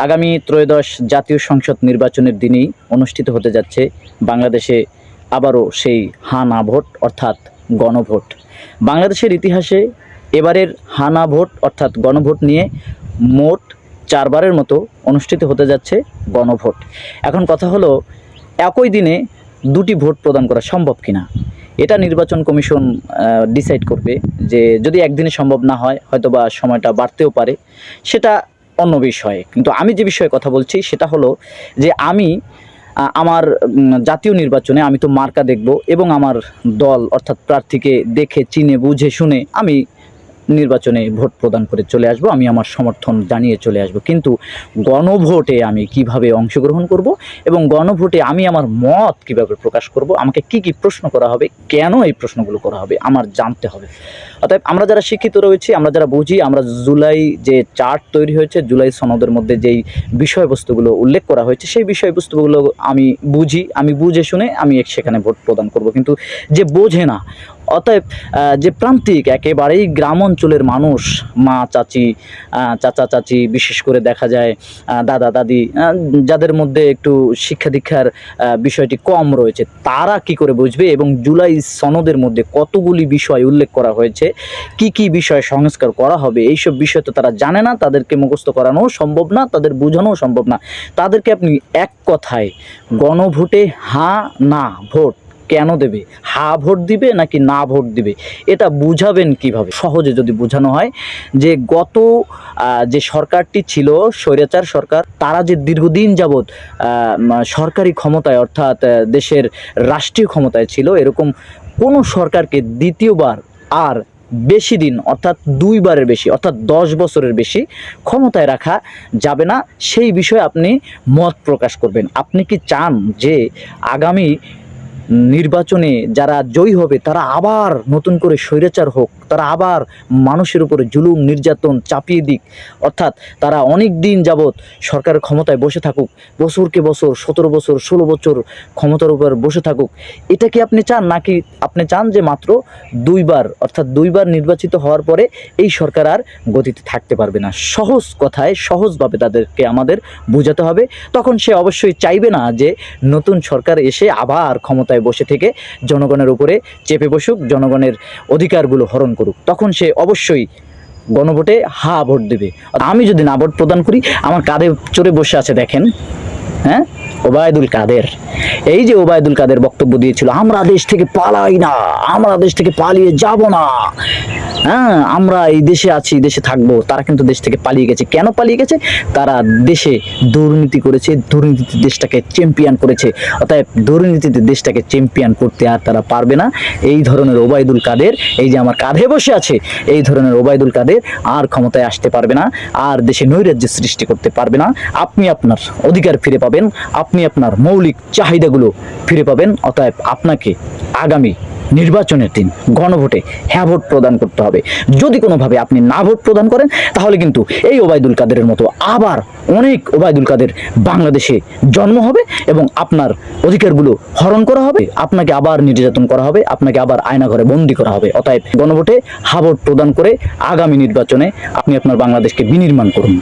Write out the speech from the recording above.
আগামী ত্রয়োদশ জাতীয় সংসদ নির্বাচনের দিনেই অনুষ্ঠিত হতে যাচ্ছে বাংলাদেশে আবারও সেই হা না ভোট অর্থাৎ গণভোট। বাংলাদেশের ইতিহাসে এবারের হা না ভোট অর্থাৎ গণভোট নিয়ে মোট 4বারের মতো অনুষ্ঠিত হতে যাচ্ছে গণভোট। এখন কথা হলো, একই দিনে দুটি ভোট প্রদান করা সম্ভব কিনা এটা নির্বাচন কমিশন ডিসাইড করবে। যে যদি একদিনে সম্ভব না হয়, হয়তোবা সময়টা বাড়তেও পারে, সেটা অন্য বিষয়। কিন্তু আমি যে বিষয়ে কথা বলছি সেটা হলো যে আমি আমার জাতীয় নির্বাচনে আমি তো মার্কা দেখব এবং আমার দল অর্থাৎ প্রার্থীকে দেখে চিনে বুঝে শুনে আমি নির্বাচনে ভোট প্রদান করে চলে আসব, আমি আমার সমর্থন জানিয়ে চলে আসব। কিন্তু গণভোটে আমি কিভাবে অংশগ্রহণ করব এবং গণভোটে আমি আমার মত কিভাবে প্রকাশ করব, আমাকে কি কি প্রশ্ন করা হবে, কেন এই প্রশ্নগুলো করা হবে আমার জানতে হবে। অতএব আমরা যারা শিক্ষিত রয়েছি, আমরা যারা বুঝি, আমরা জুলাই যে চার্ট তৈরি হয়েছে, জুলাই সনদের মধ্যে যেই বিষয়বস্তুগুলো উল্লেখ করা হয়েছে সেই বিষয়বস্তুগুলো আমি বুঝি, আমি বুঝে শুনে আমি সেখানে ভোট প্রদান করব। কিন্তু যে বোঝে না, অতএব যে প্রান্তিক একেবারেই গ্রাম অঞ্চলের মানুষ, মা চাচি চাচা চাচি, বিশেষ করে দেখা যায় দাদা দাদি, যাদের মধ্যে একটু শিক্ষা দীক্ষার বিষয়টি কম রয়েছে, তারা কি করে বুঝবে এবং জুলাই সনদের মধ্যে কতগুলি বিষয় উল্লেখ করা হয়েছে, কি কি বিষয় সংস্কার করা হবে, এইসব বিষয় তো তারা জানে না। তাদেরকে মুখস্থ করানোও সম্ভব না, তাদের বোঝানোও সম্ভব না। তাদেরকে আপনি এক কথায় গণভোটে হা না ভোট কেন দেবে, হা ভোট দিবে নাকি না ভোট দিবে, এটা বুঝাবেন কিভাবে? সহজে যদি বোঝানো হয় যে গত যে সরকারটি ছিল স্বৈরাচার সরকার, তারা যে দীর্ঘদিন যাবৎ সরকারি ক্ষমতায় অর্থাৎ দেশের রাষ্ট্রীয় ক্ষমতায় ছিল, এরকম কোনো সরকারকে দ্বিতীয়বার আর বেশি দিন অর্থাৎ 2বারের বেশি অর্থাৎ 10 বছরের বেশি ক্ষমতায় রাখা যাবে না। সেই বিষয়ে আপনি মত প্রকাশ করবেন। আপনি কি চান যে আগামী নির্বাচনে যারা জয়ী হবে তারা আবার নতুন করে স্বৈরাচার হোক, তারা আবার মানুষের উপরে জুলুম নির্যাতন চাপিয়ে দিক, অর্থাৎ তারা অনেক দিন যাবৎ সরকারের ক্ষমতায় বসে থাকুক, বছরকে বছর 17 বছর 16 বছর ক্ষমতার উপর বসে থাকুক? এটা কি আপনি চান, নাকি আপনি চান যে মাত্র 2বার অর্থাৎ 2বার নির্বাচিত হওয়ার পরে এই সরকার আর গতিতে থাকতে পারবে না? সহজ কথায় সহজভাবে তাদেরকে আমাদের বোঝাতে হবে। তখন সে অবশ্যই চাইবে না যে নতুন সরকার এসে আবার ক্ষমতায় বসে থেকে জনগণের উপরে চেপে বসুক, জনগণের অধিকারগুলো হরণ করুক। তখন সে অবশ্যই গণভোটে হা ভোট দেবে। আমি যদি না ভোট প্রদান করি, আমার কাঁধে চড়ে বসে আছে দেখেন, হ্যাঁ, ওবায়দুল কাদের। এই যে ওবায়দুল কাদের বক্তব্য দিয়েছিল, আমরা দেশ থেকে পালাই না, আমরা দেশ থেকে পালিয়ে যাব না, হ্যাঁ, আমরা এই দেশে আছি, দেশে থাকবো। তারা কিন্তু দেশ থেকে পালিয়ে গেছে। কেন পালিয়ে গেছে? তারা দেশে দুর্নীতি করেছে, দুর্নীতিতে দেশটাকে চ্যাম্পিয়ন করেছে। অতএব দুর্নীতিতে দেশটাকে চ্যাম্পিয়ন করতে আর তারা পারবে না। এই ধরনের ওবায়দুল কাদের, এই যে আমার কাঁধে বসে আছে, এই ধরনের ওবায়দুল কাদের আর ক্ষমতায় আসতে পারবে না, আর দেশে নৈরাজ্যের সৃষ্টি করতে পারবে না। আপনি আপনার অধিকার ফিরে পাবেন, আপনি আপনার মৌলিক চাহিদাগুলো ফিরে পাবেন। অতএব আপনাকে আগামী নির্বাচনের দিন গণভোটে হ্যাঁ ভোট প্রদান করতে হবে। যদি কোনোভাবে আপনি না ভোট প্রদান করেন, তাহলে কিন্তু এই ওবায়দুল কাদেরের মতো আবার অনেক ওবায়দুল কাদের বাংলাদেশে জন্ম হবে এবং আপনার অধিকারগুলো হরণ করা হবে, আপনাকে আবার নির্যাতন করা হবে, আপনাকে আবার আয়নাঘরে বন্দী করা হবে। অতএব গণভোটে হ্যাঁ ভোট প্রদান করে আগামী নির্বাচনে আপনি আপনার বাংলাদেশকে বিনির্মাণ করুন।